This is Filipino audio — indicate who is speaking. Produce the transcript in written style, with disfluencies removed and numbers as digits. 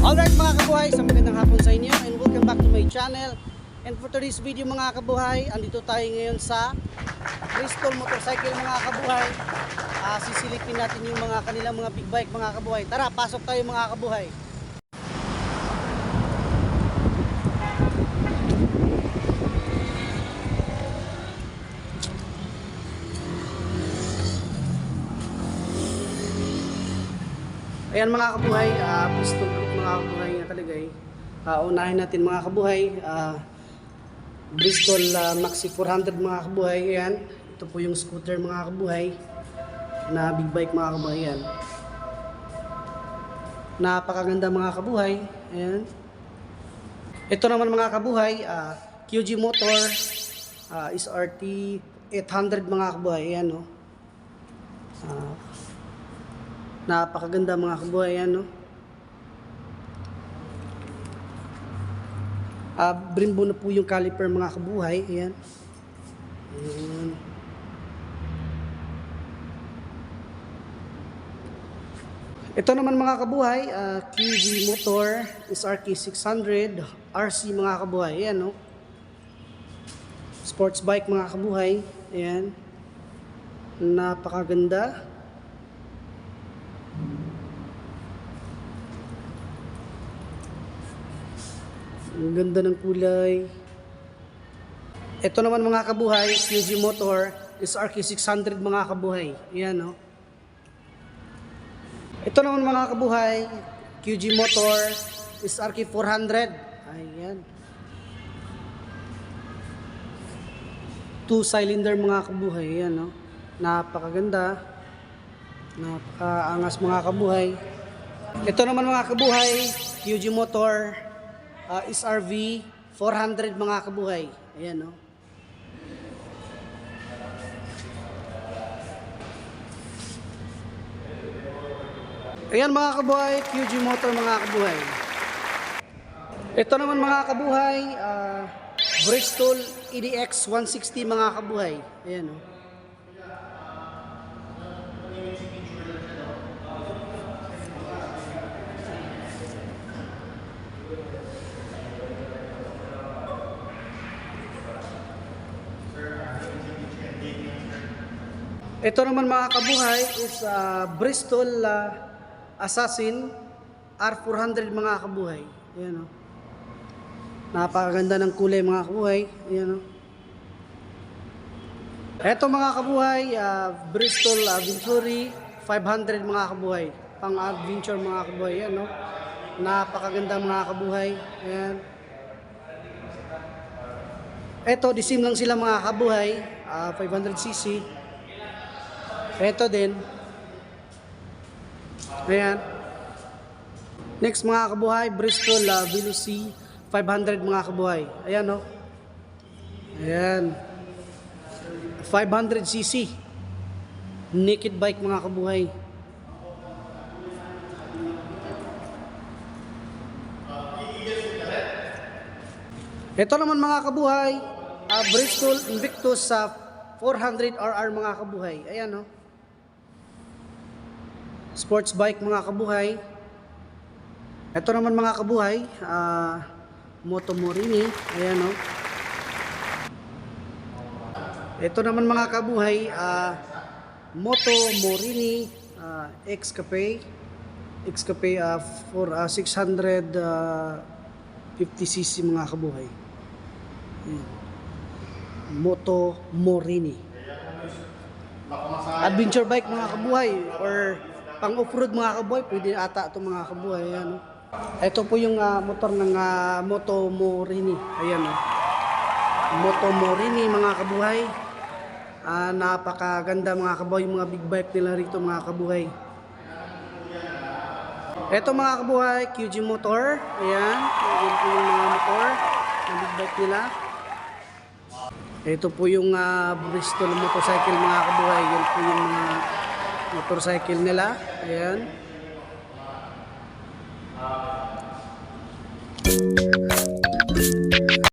Speaker 1: Alright mga kabuhay, sa magandang hapon sa inyo and welcome back to my channel. And for today's video mga kabuhay, andito tayo ngayon sa Bristol Motorcycle mga kabuhay. Sisilipin natin yung mga kanilang mga big bike mga kabuhay. Tara, pasok tayo mga kabuhay. Ayan mga kabuhay, Bristol Group mga kabuhay nakalagay. Unahin natin mga kabuhay, Bristol Maxi 400 mga kabuhay. Ayan, ito po yung scooter mga kabuhay na big bike mga kabuhay. Ayan, napakaganda mga kabuhay. Ayan, ito naman mga kabuhay, QG Motor SRT 800 mga kabuhay. Ayan, no? Napakaganda mga kabuhay, yan, no? Brembo na po yung caliper mga kabuhay. Ayan. Ayan. Ito naman mga kabuhay, QG Motor SRK 600 RC mga kabuhay. Ayan, no? Sports bike mga kabuhay. Ayan. Napakaganda. Ang ganda ng kulay. Ito naman mga kabuhay, QG Motor SRK 600 mga kabuhay. Ayan, no? Ito naman mga kabuhay, QG Motor SRK 400. Ayan. 2-cylinder mga kabuhay. Ayan, no? Napakaganda. Napakaangas mga kabuhay. Ito naman mga kabuhay, QG Motor SRV 400 mga kabuhay. Ayan, no? Ayan mga kabuhay, QG Motor mga kabuhay. Ito naman mga kabuhay, Bristol EDX 160 mga kabuhay. Ayan, no? Ito naman mga kabuhay is Bristol Assassin R400 mga kabuhay. Ayan, no? Napakaganda ng kulay mga kabuhay. Ayan, no? Ito mga kabuhay, Bristol Venturi 500 mga kabuhay. Pang adventure mga kabuhay. Ayan, no? Napakaganda mga kabuhay. Ayan. Ito, disim lang sila mga kabuhay. 500cc. Ito din. Ayan. Next mga kabuhay, Bristol Veloci 500 mga kabuhay. Ayan, no? Ayan. 500cc. Naked bike mga kabuhay. Ito naman mga kabuhay, Bristol Invictus 400RR mga kabuhay. Ayan, no? Sports bike mga kabuhay. Ito naman mga kabuhay, Moto Morini. Ayan, no? Ito naman mga kabuhay, Moto Morini X-Cape for 650cc mga kabuhay. Ayan. Moto Morini. Adventure bike mga kabuhay or pang off-road mga kabuhay, pwede ata ito mga kabuhay. Ayan, no? Ito po yung motor ng Moto Morini. Ayan, no? Moto Morini mga kabuhay. Napakaganda mga kabuhay, yung mga big bike nila rito mga kabuhay. Ito mga kabuhay, QG Motor. Ayan, yun po yung mga motor na big bike nila. Ito po yung Bristol motorcycle mga kabuhay. Yan po yung mga motorcycle nila. Ayan.